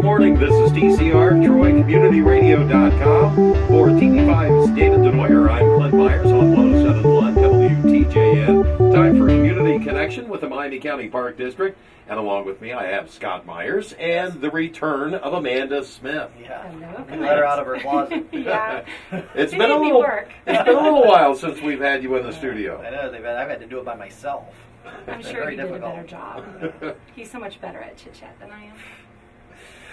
Good morning, this is TCR, TroyCommunityRadio.com. For TV5's David Denoyer, I'm Clint Myers on 107.1 WTJN. Time for Community Connection with the Miami County Park District. And along with me, I have Scott Myers and the return of Amanda Smith. Yeah, Hello. we let her out of her closet. Yeah. It's been a little while since we've had you in the studio. I know, I've had to do it by myself. I'm It's sure very he did a difficult. better job. He's so much better at chit chat than I am.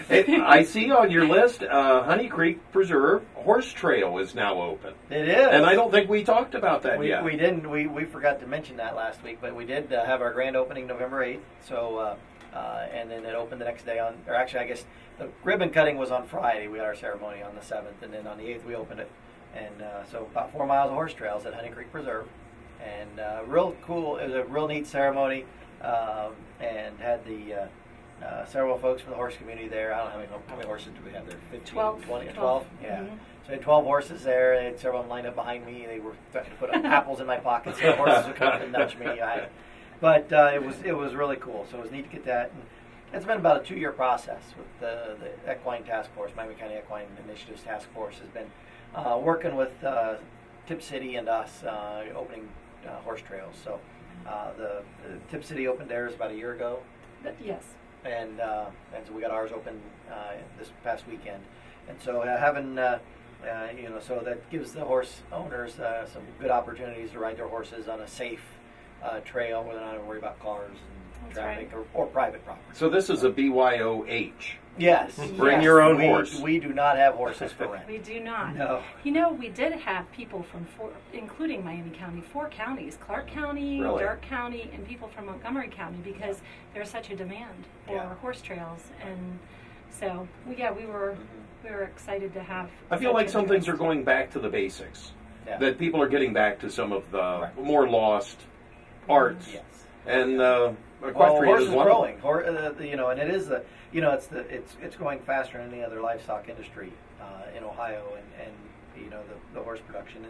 Hey, I see on your list, Honey Creek Preserve Horse Trail is now open. It is. And I don't think we talked about that yet. We didn't. We forgot to mention that last week, but we did have our grand opening November 8th. So, and then it opened the next day or actually, I guess the ribbon cutting was on Friday. We had our ceremony on the 7th, and then on the 8th we opened it. And so about 4 miles of horse trails at Honey Creek Preserve. And real cool. It was a real neat ceremony, and had the several folks from the horse community there. I don't know how many horses do we have there? 15, 12. 20, 12? Yeah. Mm-hmm. So I had 12 horses there. I had several of them lined up behind me. They were trying to put apples in my pockets so the horses would come up and nudge me. But it was really cool. So it was neat to get that. And it's been about a 2-year process with the Equine Task Force. Miami County Equine Initiatives Task Force has been working with Tip City and us opening horse trails. So the Tip City opened theirs about a year ago. Yes. And so we got ours open this past weekend, and so having so that gives the horse owners some good opportunities to ride their horses on a safe trail where they're not having to worry about cars and traffic or private property. So this is a BYOH. Yes. Bring your own horse. We do not have horses for rent. We do not. No. You know, we did have people from including Miami County, 4 counties, Clark County, Really? Darke County, and people from Montgomery County because there's such a demand for horse trails. And so, we were excited to have. I feel like some things are going back to the basics. Yeah. That people are getting back to some of the more lost arts. Yes. And Well, equestrian horse is is one of them. growing. And it is it's growing faster than any other livestock industry in Ohio, and the horse production,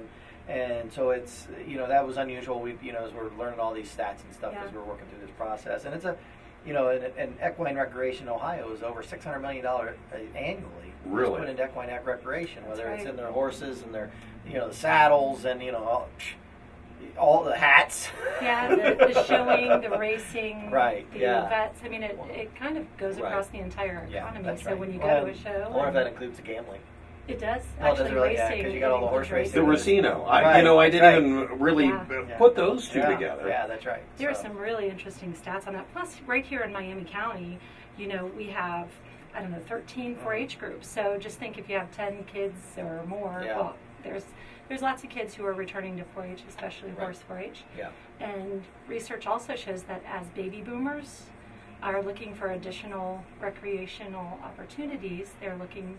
and so it's that was unusual. We as we're learning all these stats and stuff as we're working through this process, and it's an equine recreation in Ohio is over $600 million annually. Really? Put into equine recreation, whether That's it's right. in their horses and their the saddles and all the hats. Yeah, the showing, the racing, Right, the yeah. vets. I mean, it kind of goes across the entire economy. that's so right. when you go Well, to a show, I wonder if that includes the gambling. it does Oh, it actually doesn't really, racing. because you got all the horse includes The racing. Racino. Right, I that's didn't right. even really Yeah. put those two Yeah. together. Yeah, that's right. There are So- some really interesting stats on that. Plus, right here in Miami County, we have, 13 4-H groups. So just think if you have 10 kids or more, Yeah. well, there's lots of kids who are returning to 4-H, especially horse 4-H. Yeah. And research also shows that as baby boomers are looking for additional recreational opportunities, they're looking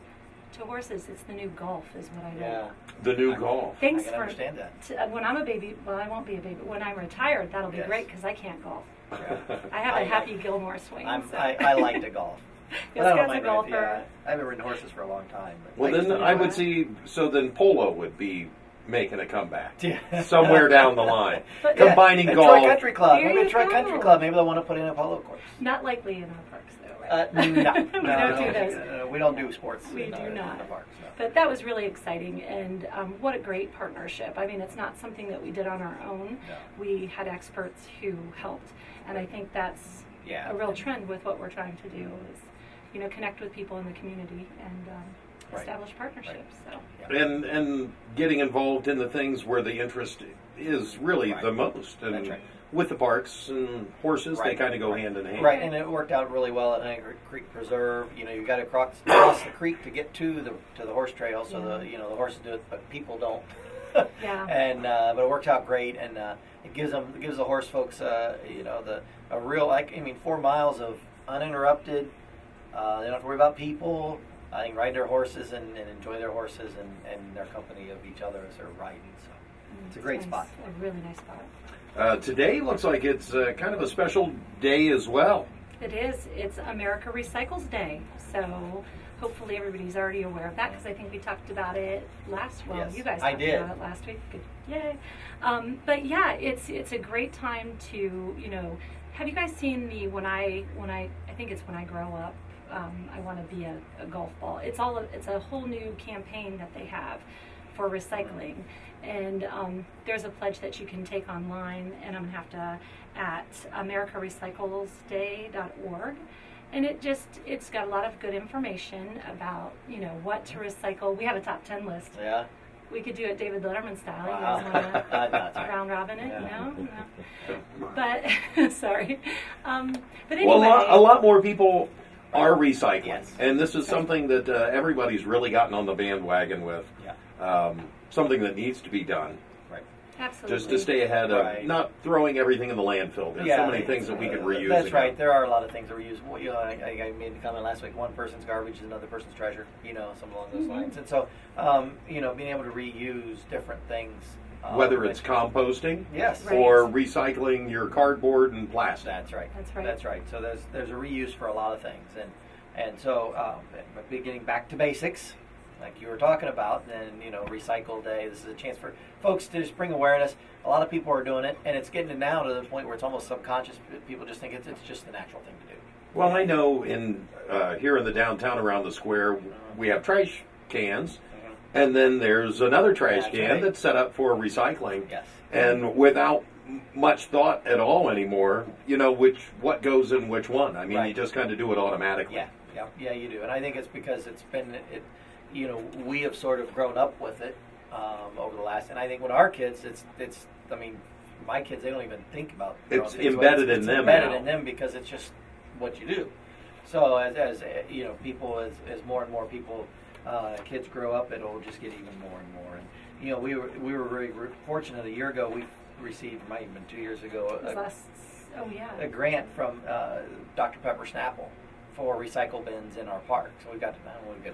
to horses. It's the new golf, is what I know. Yeah. The new golf. Thanks I can for understand that. when I'm a baby. Well, I won't be a baby. When I'm retired, that'll be Yes. great because I can't golf. Yeah. I have a Happy Gilmore swing. so. I like to golf. Yes, But I don't Scott's a mind golfer. I haven't ridden horses for a long time. But Well, just- then I would see. So then polo would be making a comeback Yeah. somewhere down the line, But- combining a golf. Troy Country Club. There Maybe a you Troy go. Country Club. Maybe they'll want to put in a polo course. Not likely in our parks, though, right? No, We don't do those. We don't do sports. We in do our- not. In the parks, no. But that was really exciting, and what a great partnership. I mean, it's not something that we did on our own. No. We had experts who helped, and I think that's Yeah. a real trend with what we're trying to do is, connect with people in the community and Right. establish partnerships. So. Yeah. and getting involved in the things where the interest is really Right. the most. And That's right. with the parks and horses, they Right. kind of go hand in hand. Right, and it worked out really well at Honey Creek Preserve. You got to cross the creek to get to the horse trail, so the horses do it, but people don't. Yeah. And but it worked out great, and it gives the horse folks a real 4 miles of uninterrupted. They don't have to worry about people. I think ride their horses and enjoy their horses and their company of each other as they're riding. So it's a great nice. spot. A really nice spot. Today looks like it's kind of a special day as well. It is. It's America Recycles Day. So hopefully everybody's already aware of that because I think we talked about it Yes, you guys I talked did. about it last week. Good. Yay. But yeah, it's a great time to, have you guys seen the When I think it's When I Grow Up I want to be a golf ball. It's a whole new campaign that they have for recycling, and there's a pledge that you can take online, and I'm gonna have to at americarecyclesday.org, and it's got a lot of good information about what to recycle. We have a top 10 list. Yeah. We could do it David Letterman style. Wow. You guys want No, to round robin it? Yeah. No. But sorry. But anyway. Well, a lot more people are recycling, Yes. and this is something that everybody's really gotten on the bandwagon with. Yeah. Something that needs to be done, Right. Absolutely. just to stay ahead of Right. not throwing everything in the landfill. There's so many things that we could reuse. That's again. right. There are a lot of things that are reusable. I made the comment last week. One person's garbage is another person's treasure. Something along those lines. And so, being able to reuse different things. Whether it's composting, yes, Right. or recycling your cardboard and plastic. That's right. That's right. That's right. So there's a reuse for a lot of things, and so getting back to basics, like you were talking about, then Recycle Day. This is a chance for folks to just bring awareness. A lot of people are doing it, and it's getting now to the point where it's almost subconscious. People just think it's just the natural thing to do. Well, I know here in the downtown around the square, we have trash cans, and then there's another trash That's can right. that's set up for recycling. Yes. And without much thought at all anymore, what goes in which one. I mean, Right. you just kind of do it automatically. Yeah, you do. And I think it's because we have sort of grown up with it over the last. And I think when our kids, my kids, they don't even think about. It's things. embedded in It's them embedded now. in them because it's just what you do. So as people, as more and more people, kids grow up, it'll just get even more and more. And we were very fortunate. A year ago, we received, might have been 2 years ago, a grant from Dr. Pepper Snapple for recycle bins in our park. So we've got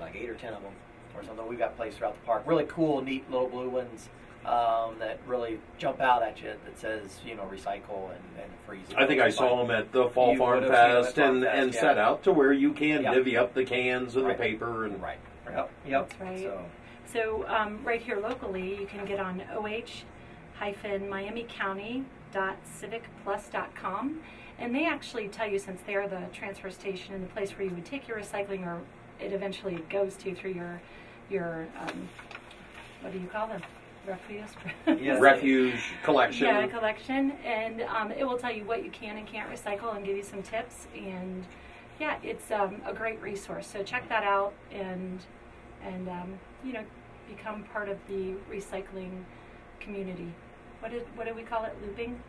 like 8 or 10 of them or something. We've got placed throughout the park. Really cool, neat little blue ones that really jump out at you that says, recycle and freeze. I think I saw them at the Fall You Farm would have seen them at Fest Farm and Fest, yeah. set out to where you can Yeah. divvy up the cans and Right. the paper. And Right. Yep. That's right. So, So right here locally, you can get on oh-miamicounty.civicplus.com, and they actually tell you, since they're the transfer station and the place where you would take your recycling, or it eventually goes to through your what do you call them? Refuse? Yes. refuge collection. Yeah, collection, and it will tell you what you can and can't recycle and give you some tips. And yeah, it's a great resource. So check that out and become part of the recycling community. What did we call it? Looping?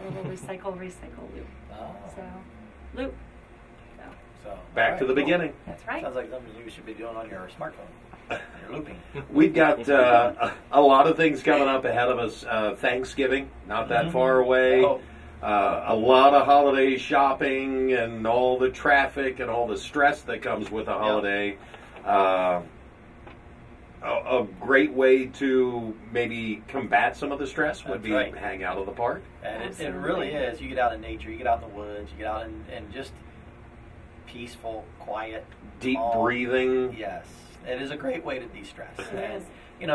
Or we'll recycle loop. oh, So loop. so Back to the beginning. That's right. Sounds like something you should be doing on your smartphone. You're looping. We've got a lot of things coming up ahead of us. Thanksgiving, not that far away. Oh. A lot of holiday shopping and all the traffic and all the stress that comes with a holiday. A great way to maybe combat some of the stress would That's be right. hang out of the park. And it Absolutely. really is. You get out in nature, you get out in the woods, you get out and just peaceful, quiet, Deep calm. breathing. Yes, it is a great way to de-stress. It And, is.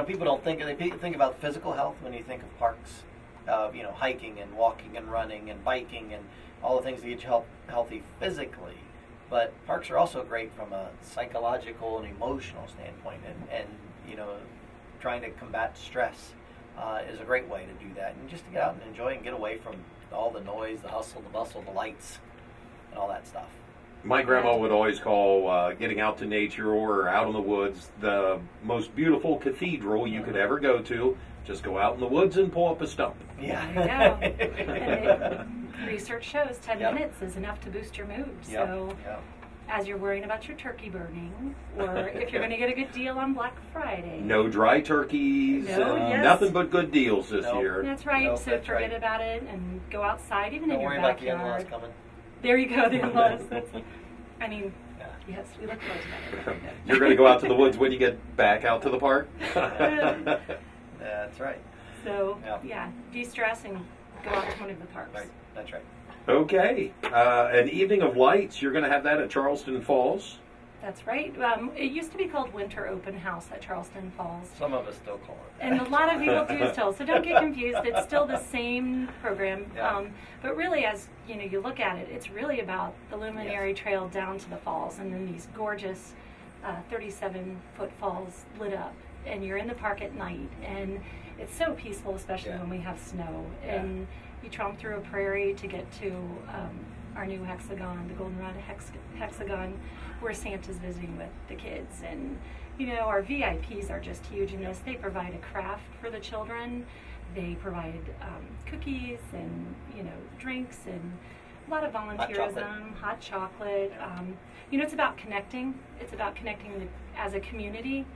people don't think they think about physical health when you think of parks. Hiking and walking and running and biking and all the things that get you healthy physically. But parks are also great from a psychological and emotional standpoint, and trying to combat stress is a great way to do that, and just to get out and enjoy and get away from all the noise, the hustle, the bustle, the lights, and all that stuff. My grandma would always call getting out to nature or out in the woods the most beautiful cathedral you could ever go to. Just go out in the woods and pull up a stump. Yeah. There you go. And research shows 10 Yep. minutes is enough to boost your mood. Yep, So yep. as you're worrying about your turkey burning, or if you're going to get a good deal on Black Friday. No dry turkeys, No, and yes. nothing but good deals this Nope. year. That's right. Nope, So that's forget right. about it and go outside, even Don't in your worry about the backyard. in-laws coming. There you go, the in-laws. I mean, Yeah. yes, we look forward to that. You're going to go out to the woods when you get back out to the park? That's right. So, Yep. yeah, de-stress and go out to one of the parks. Right. That's right. Okay. An evening of lights. You're going to have that at Charleston Falls. That's right. It used to be called Winter Open House at Charleston Falls. Some of us still call it that. And a lot of people do still, so don't get confused. It's still the same program. Yeah. But really, as you look at it, it's really about the Luminary Trail down to the falls, and then these gorgeous 37-foot falls lit up. And you're in the park at night, and it's so peaceful, especially when we have snow. Yeah. And you tromp through a prairie to get to our new hexagon, the Goldenrod hexagon, where Santa's visiting with the kids. And our VIPs are just huge in this. They provide a craft for the children. They provide cookies and drinks and a lot of volunteerism, hot chocolate. It's about connecting. It's about connecting as a community.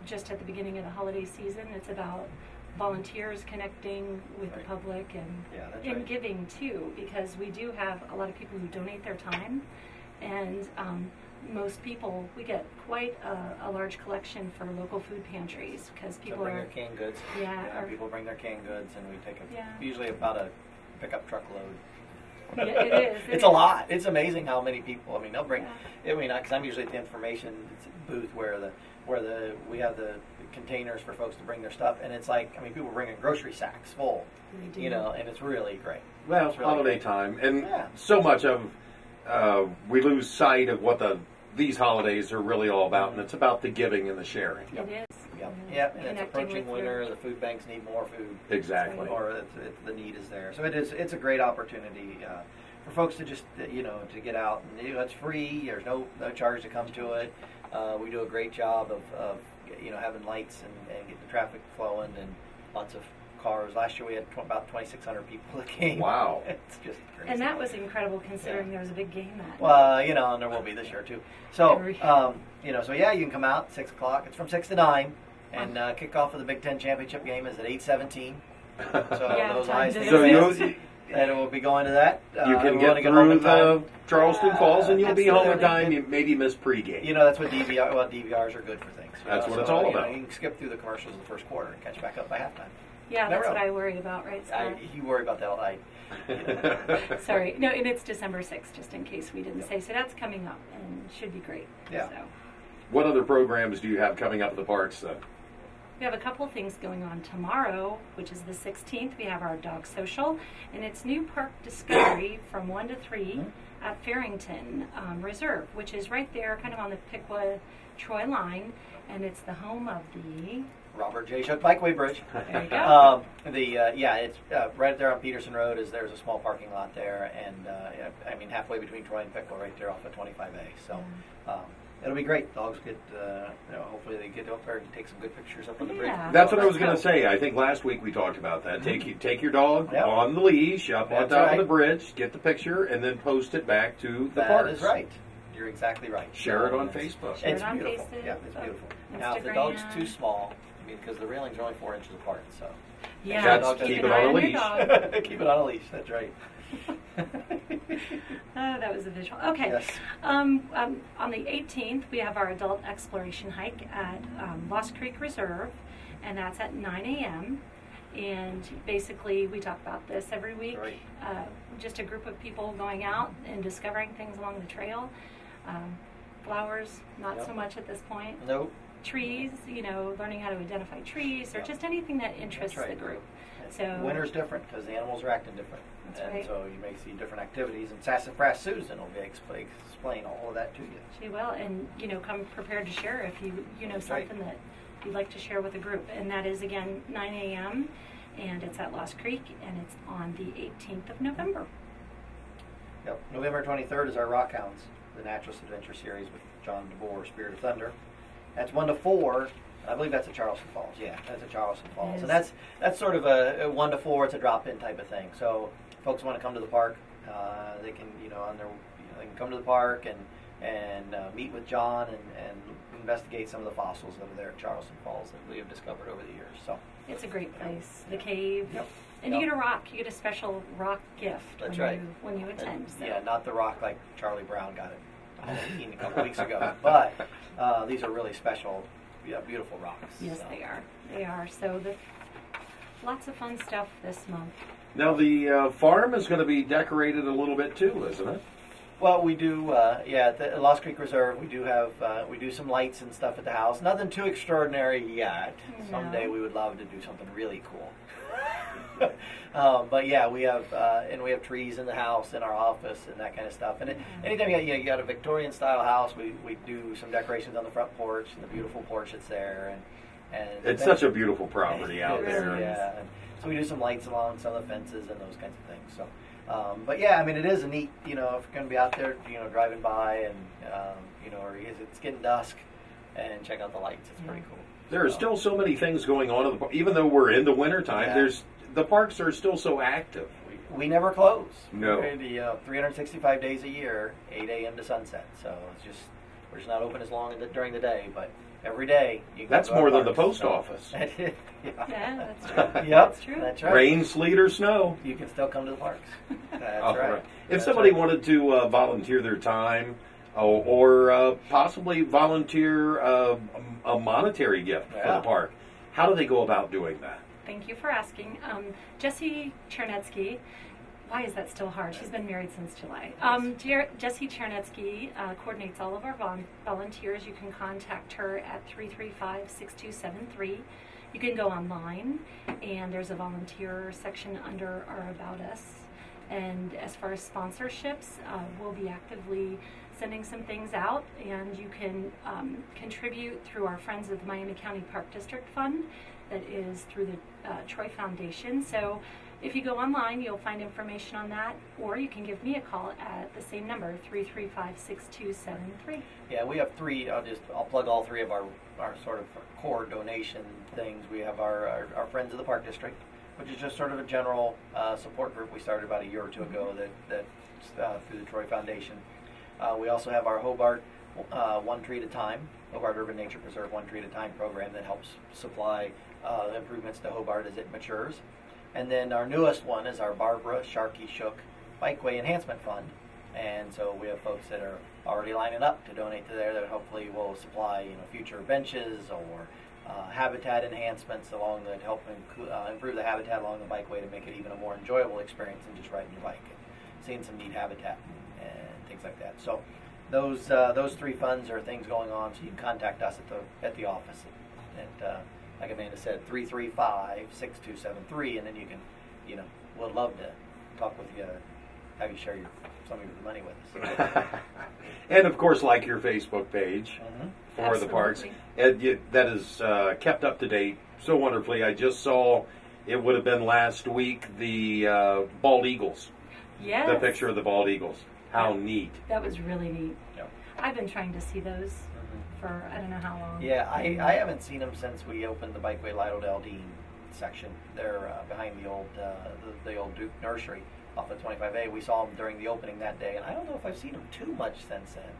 Just at the beginning of the holiday season, it's about volunteers connecting with the public and giving too, because we do have a lot of people who donate their time, and most people, we get quite a large collection for local food pantries, because people bring their canned goods. People bring their canned goods, and we take usually about a pickup truck load. Yeah, it is. It's a lot. It's amazing how many people. I mean, they'll bring. Because I'm usually at the information booth where we have the containers for folks to bring their stuff, and it's like, people bring in grocery sacks full, and it's really great. Well, it's holiday time, and so much of we lose sight of what these holidays are really all about, and it's about the giving and the sharing. It is. Yep. And it's approaching winter. The food banks need more food. Exactly. Or the need is there. So it's a great opportunity for folks to just to get out, and it's free. There's no charge to come to it. We do a great job of having lights and getting the traffic flowing and lots of cars. Last year we had about 2,600 people that came. Wow. It's just crazy. And that was incredible considering there was a big game that Well, and there will be this year too. So, you can come out at 6 o'clock. It's from 6 to 9. And kickoff of the Big Ten championship game is at 8:17. So those eyes and we'll be going to that. You can get through the Charleston Falls, and you'll be home in time. You maybe miss pregame. That's what DVRs are good for things. That's what it's all about. You can skip through the commercials in the first quarter and catch back up by halftime. Yeah, that's what I worry about, right, Scott? You worry about that all night. Sorry. No, and it's December 6th, just in case we didn't say. So that's coming up, and should be great. Yeah. So. What other programs do you have coming up at the parks? We have a couple of things going on tomorrow, which is the 16th. We have our dog social, and it's new park discovery from 1 to 3 at Farrington Reserve, which is right there, kind of on the Piqua-Troy line, and it's the home of the Robert J. Shook Bikeway Bridge. There you go. It's right there on Peterson Road. There's a small parking lot there, and halfway between Troy and Piqua, right there off of 25A. So. It'll be great. Dogs get, hopefully they get up there and take some good pictures up on the bridge. That's what I was going to say. I think last week we talked about that. Take your dog on the leash, up on top of the bridge, get the picture, and then post it back to the parks. That is right. You're exactly right. Share it on Facebook. It's beautiful. Yeah, it's beautiful. Now, if the dog's too small, because the railings are only 4 inches apart, so. Keep it on a leash. Keep it on a leash. That's right. That was a visual. Okay. Yes. On the 18th, we have our adult exploration hike at Lost Creek Reserve, and that's at 9 a.m. And basically, we talk about this every week. Right. Just a group of people going out and discovering things along the trail. Flowers, not so much at this point. Nope. Trees, learning how to identify trees, or just anything that interests the group. So winter's different because the animals are acting different. So you may see different activities, and Sassafras Susan will explain all of that to you. She will, and come prepared to share if you know something that you'd like to share with a group. And that is again 9 a.m. and it's at Lost Creek, and it's on the 18th of November. Yep, November 23rd is our Rock Hounds, the Naturalist Adventure Series with John DeBoer, Spirit of Thunder. That's 1 to 4. I believe that's at Charleston Falls. Yeah, that's at Charleston Falls, and that's sort of a 1 to 4. It's a drop-in type of thing. So folks want to come to the park, they can they can come to the park and meet with John and investigate some of the fossils over there at Charleston Falls that we have discovered over the years. So it's a great place. The cave. Yep. And you get a rock. You get a special rock gift when you attend. And, yeah, not the rock like Charlie Brown got it a couple weeks ago, but these are really special. Yeah, beautiful rocks. Yes, they are. They are. So lots of fun stuff this month. Now the farm is going to be decorated a little bit too, isn't it? Well, we do. At the Lost Creek Reserve, we do have we do some lights and stuff at the house. Nothing too extraordinary yet. No. Someday we would love to do something really cool. But yeah, we have trees in the house, in our office, and that kind of stuff. And anytime you got a Victorian style house, we do some decorations on the front porch and the beautiful porch that's there. And It's such a beautiful property out there. Yeah. And so we do some lights along some of the fences and those kinds of things. So. But yeah, I mean, it is a neat, if you're going to be out there, driving by and, or it's getting dusk and check out the lights. It's pretty cool. There are still so many things going on in the park. Even though we're in the wintertime, the parks are still so active. We never close. No. We're 365 days a year, 8 a.m. to sunset. So we're just not open as long during the day, but every day you can That's go to more our than the parks. post office. Yeah, that's true. Yep, That's true. That's right. Rain, sleet, or snow. You can still come to the parks. That's All right. right. If That's somebody right. wanted to volunteer their time or possibly volunteer a monetary gift for the park, how do they go about doing that? Thank you for asking. Jessie Chernetsky, why is that still hard? She's been married since July. Jessie Chernetsky coordinates all of our volunteers. You can contact her at 335-6273. You can go online, and there's a volunteer section under our About Us. And as far as sponsorships, we'll be actively sending some things out, and you can contribute through our Friends of the Miami County Park District Fund that is through the Troy Foundation. So if you go online, you'll find information on that, or you can give me a call at the same number, 335-6273. Yeah, we have three. I'll plug all three of our sort of core donation things. We have our Friends of the Park District, which is just sort of a general support group we started about a year or two ago that through the Troy Foundation. We also have our Hobart One Tree at a Time, Hobart Urban Nature Preserve One Tree at a Time program that helps supply improvements to Hobart as it matures. And then our newest one is our Barbara Sharkey Shook Bikeway Enhancement Fund. And so we have folks that are already lining up to donate to there that hopefully will supply future benches or habitat enhancements along the help improve the habitat along the bikeway to make it even a more enjoyable experience than just riding your bike and seeing some neat habitat and things like that. So those three funds are things going on. So you can contact us at the office at like Amanda said, 335-6273, and then you can, we'd love to talk with you, have you share some of your money with us. And of course, like your Facebook page for the parks, and that is kept up to date so wonderfully. I just saw, it would have been last week, the bald eagles. Yes. The picture of the bald eagles. How neat. That was really neat. Yep. I've been trying to see those for I don't know how long. Yeah, I haven't seen them since we opened the Bikeway Lido Dean section. They're behind the old Duke Nursery off of 25A. We saw them during the opening that day, and I don't know if I've seen them too much since then.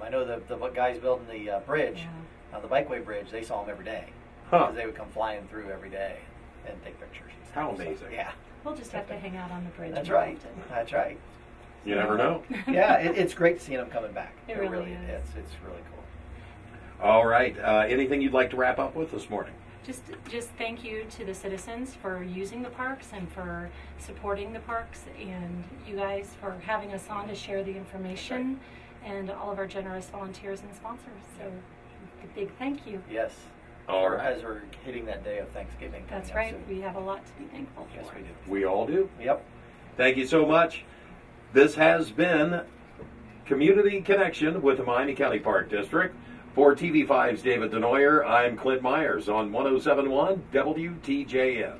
I know the guys building the bridge, the Bikeway Bridge, they saw them every day. Because they would come flying through every day and take pictures. And stuff. How amazing. So, yeah. We'll just have to hang out on the bridge. That's more right. often. That's right. You never know. Yeah, it's great seeing them coming back. It really is. It's really cool. All right. Anything you'd like to wrap up with this morning? Just thank you to the citizens for using the parks and for supporting the parks, and you guys for having us on to share the information, and all of our generous volunteers and sponsors. So a big thank you. Yes. All right. As we're hitting that day of Thanksgiving. That's coming right. up soon. We have a lot to be thankful for. Yes, we do. We all do. Yep. Thank you so much. This has been Community Connection with the Miami County Park District. For TV5's David Denoyer, I'm Clint Myers on 107.1 WTJN.